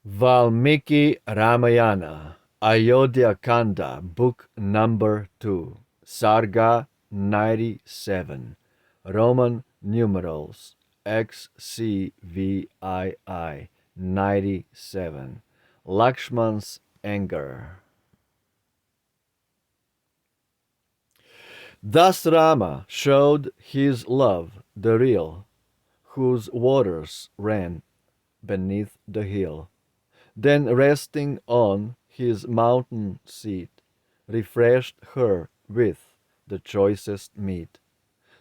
Valmiki Ramayana, Ayodhya Kanda, Book number 2, Sarga 97, Roman numerals XCVII 97, Lakshman's anger. Thus Rama showed his love, the real, whose waters ran beneath the hill. Then resting on his mountain seat, refreshed her with the choicest meat.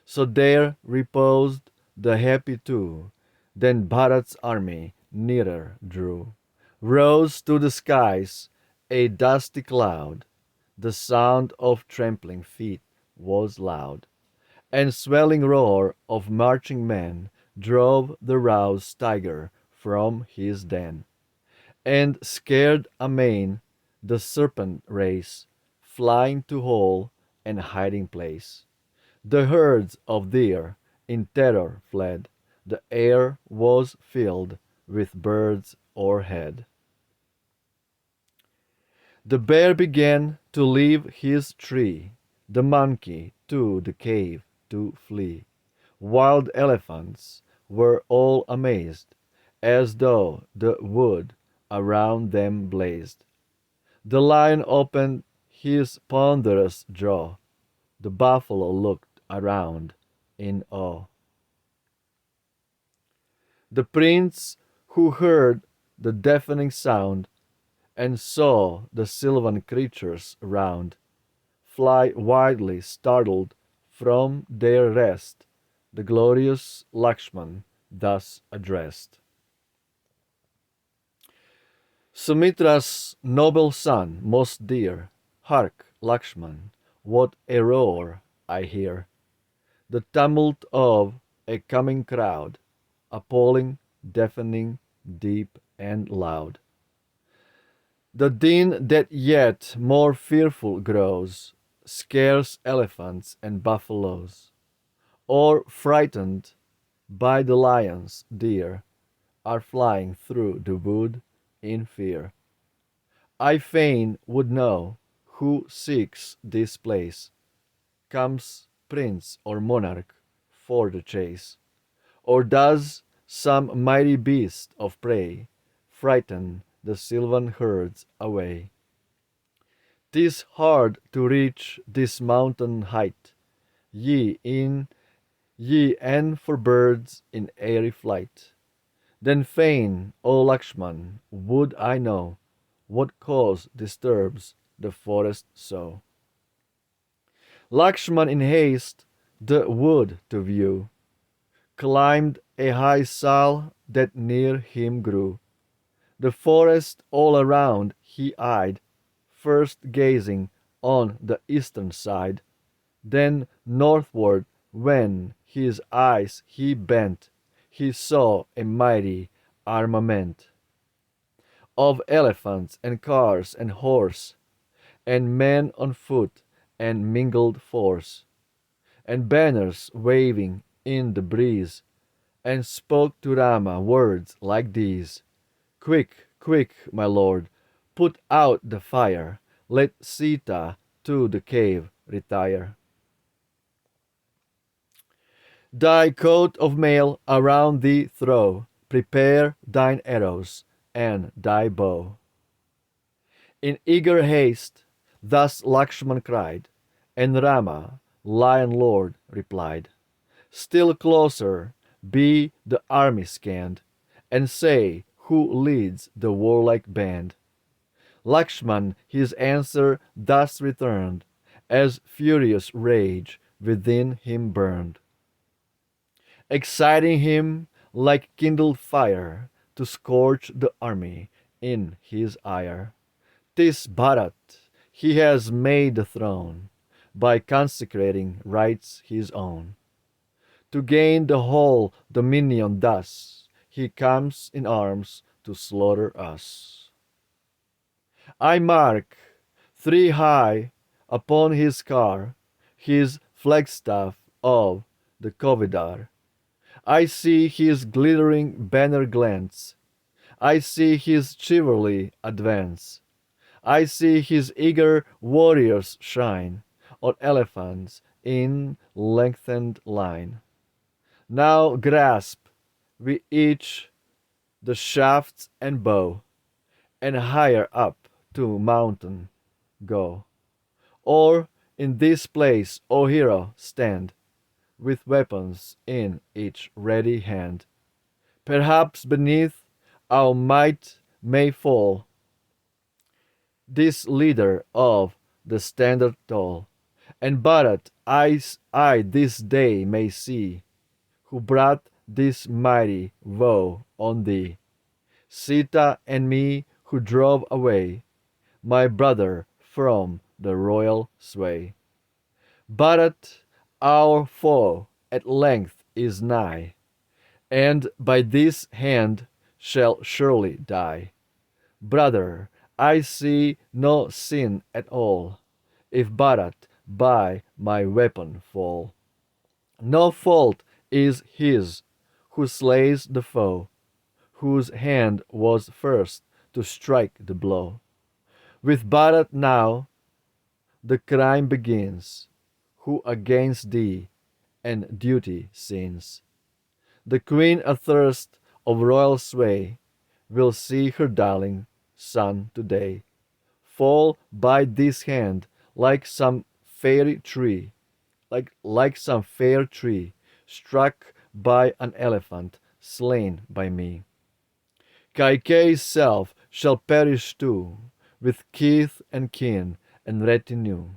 So there reposed the happy two. Then Bharat's army nearer drew. Rose to the skies a dusty cloud. The sound of trampling feet was loud, and swelling roar of marching men drove the roused tiger from his den. And scared amain the serpent race, flying to hole and hiding place. The herds of deer in terror fled, the air was filled with birds o'erhead. The bear began to leave his tree, the monkey to the cave to flee. Wild elephants were all amazed, as though the wood around them blazed. The lion opened his ponderous jaw, the buffalo looked around in awe. The prince, who heard the deafening sound and saw the sylvan creatures round fly wildly startled from their rest, the glorious Lakshman thus addressed. Sumitra's noble son, most dear, hark, Lakshman, what a roar I hear! The tumult of a coming crowd, appalling, deafening, deep and loud. The din that yet more fearful grows, scares elephants and buffaloes, or frightened by the lions, deer, are flying through the wood in fear. I fain would know who seeks this place, comes prince or monarch for the chase, or does some mighty beast of prey frighten the sylvan herds away? 'Tis hard to reach this mountain height, ye and for birds in airy flight. Then fain, O Lakshman, would I know what cause disturbs the forest so. Lakshman in haste the wood to view climbed a high sal that near him grew. The forest all around he eyed, first gazing on the eastern side, then northward when his eyes he bent, he saw a mighty armament of elephants and cars and horse, and men on foot and mingled force, and banners waving in the breeze, and spoke to Rama words like these: Quick, quick, my lord, put out the fire, let Sita to the cave retire. Thy coat of mail around thee throw, prepare thine arrows and thy bow. In eager haste, thus Lakshman cried, and Rama, lion lord, replied. Still closer be the army scanned, and say who leads the warlike band. Lakshman his answer thus returned, as furious rage within him burned, exciting him like kindled fire to scorch the army in his ire. 'Tis Bharat, he has made the throne, by consecrating rights his own. To gain the whole dominion thus, he comes in arms to slaughter us. I mark, three high, upon his car, his flagstaff of the Kovidar. I see his glittering banner glance. I see his chivalry advance. I see his eager warriors shine on elephants in lengthened line. Now grasp we each the shafts and bow, and higher up to mountain go. Or in this place, O hero, stand, with weapons in each ready hand. Perhaps beneath our might may fall this leader of the standard tall, and Bharat I this day may see, who brought this mighty woe on thee, Sita and me, who drove away my brother from the royal sway. Bharat, our foe, at length is nigh, and by this hand shall surely die. Brother, I see no sin at all, if Bharat by my weapon fall. No fault is his who slays the foe, whose hand was first to strike the blow. With Bharat now the crime begins, who against thee and duty sins. The queen athirst of royal sway will see her darling son today fall by this hand like some fairy tree, like some fair tree struck by an elephant slain by me. Kaikeyi's self shall perish too, with kith and kin and retinue,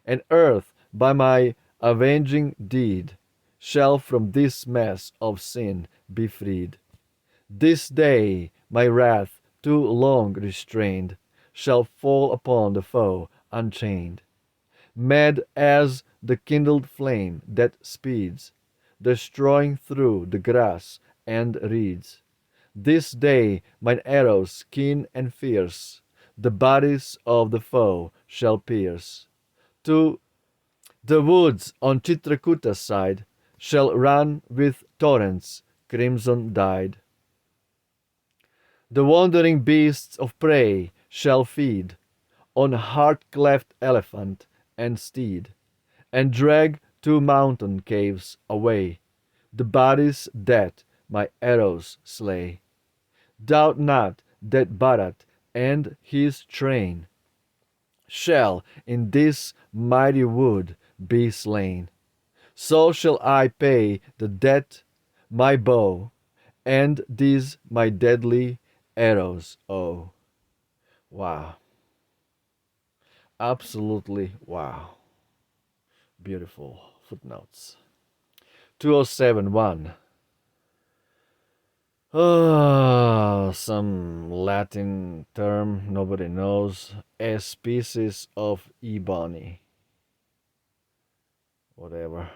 and earth by my avenging deed shall from this mess of sin be freed. This day my wrath, too long restrained, shall fall upon the foe unchained, mad as the kindled flame that speeds, destroying through the grass and reeds. This day mine arrows keen and fierce the bodies of the foe shall pierce. To the woods on Chitrakuta side shall run with torrents crimson dyed. The wandering beasts of prey shall feed on heart-cleft elephant and steed, and drag to mountain caves away the bodies that my arrows slay. Doubt not that Bharat and his train shall in this mighty wood be slain. So shall I pay the debt my bow and these my deadly arrows owe. Wow. Absolutely wow. Beautiful footnotes. 2071. Some Latin term nobody knows. A species of ebony. Whatever.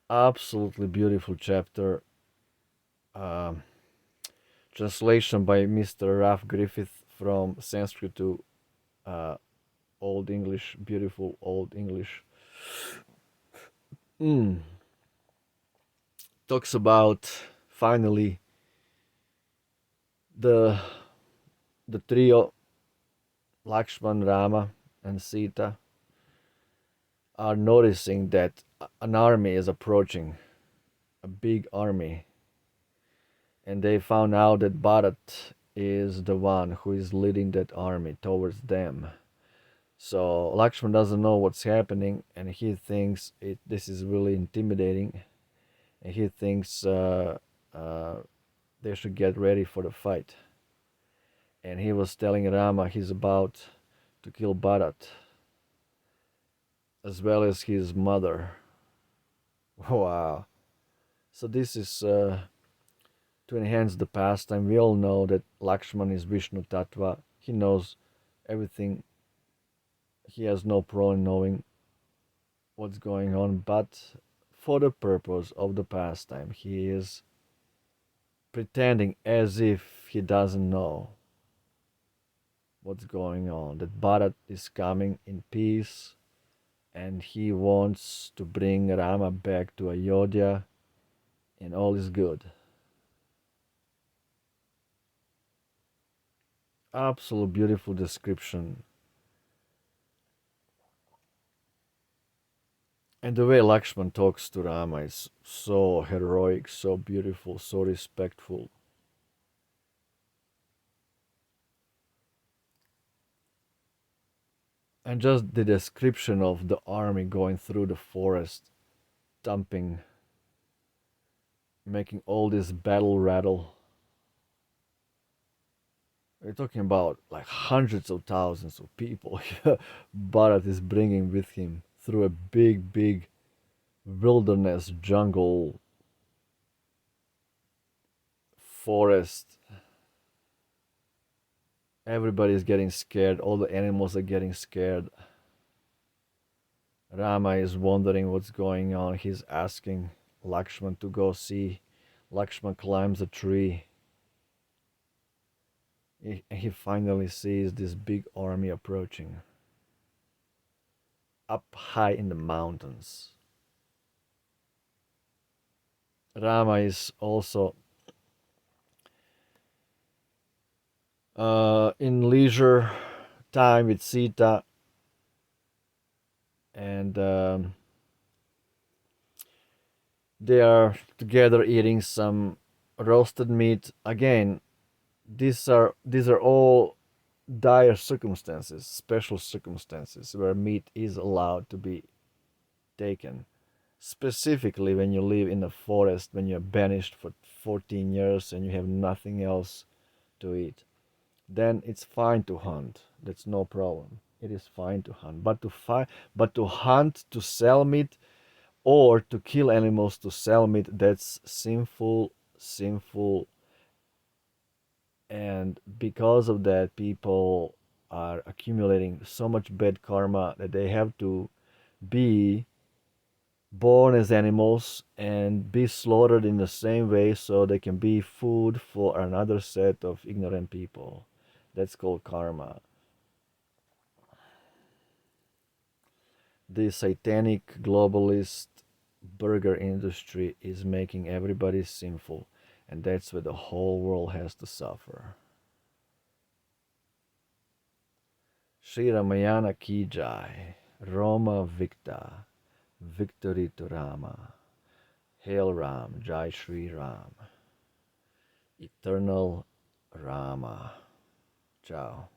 Absolutely beautiful chapter. Translation by Mr. Ralph Griffith from Sanskrit to Old English. Beautiful Old English. Talks about finally the trio Lakshman, Rama, and Sita are noticing that an army is approaching, a big army, and they found out that Bharat is the one who is leading that army towards them. So Lakshman doesn't know what's happening, and he thinks this is really intimidating, and he thinks they should get ready for the fight. And he was telling Rama he's about to kill Bharat, as well as his mother. Wow. So this is to enhance the pastime. We all know that Lakshman is Vishnu Tattva. He knows everything. He has no problem in knowing what's going on, but for the purpose of the pastime, he is pretending as if he doesn't know what's going on, that Bharat is coming in peace, and he wants to bring Rama back to Ayodhya, and all is good. Absolute beautiful description. And the way Lakshman talks to Rama is so heroic, so beautiful, so respectful. And just the description of the army going through the forest, dumping, making all this battle rattle. We're talking about like hundreds of thousands of people Bharat is bringing with him through a big, big wilderness, jungle, forest. Everybody is getting scared. All the animals are getting scared. Rama is wondering what's going on. He's asking Lakshman to go see. Lakshman climbs a tree. He finally sees this big army approaching up high in the mountains. Rama is also in leisure time with Sita, and they are together eating some roasted meat. Again, these are all dire circumstances, special circumstances where meat is allowed to be taken. Specifically, when you live in a forest, when you're banished for 14 years and you have nothing else to eat, then it's fine to hunt. That's no problem. It is fine to hunt. But to hunt to sell meat or to kill animals to sell meat, that's sinful, sinful, and because of that, people are accumulating so much bad karma that they have to be born as animals and be slaughtered in the same way so they can be food for another set of ignorant people. That's called karma. The satanic globalist burger industry is making everybody sinful, and that's where the whole world has to suffer. Sri Ramayana ki jai, Roma Victa, victory to Rama. Hail Ram, Jai Shri Ram, eternal Rama. Ciao.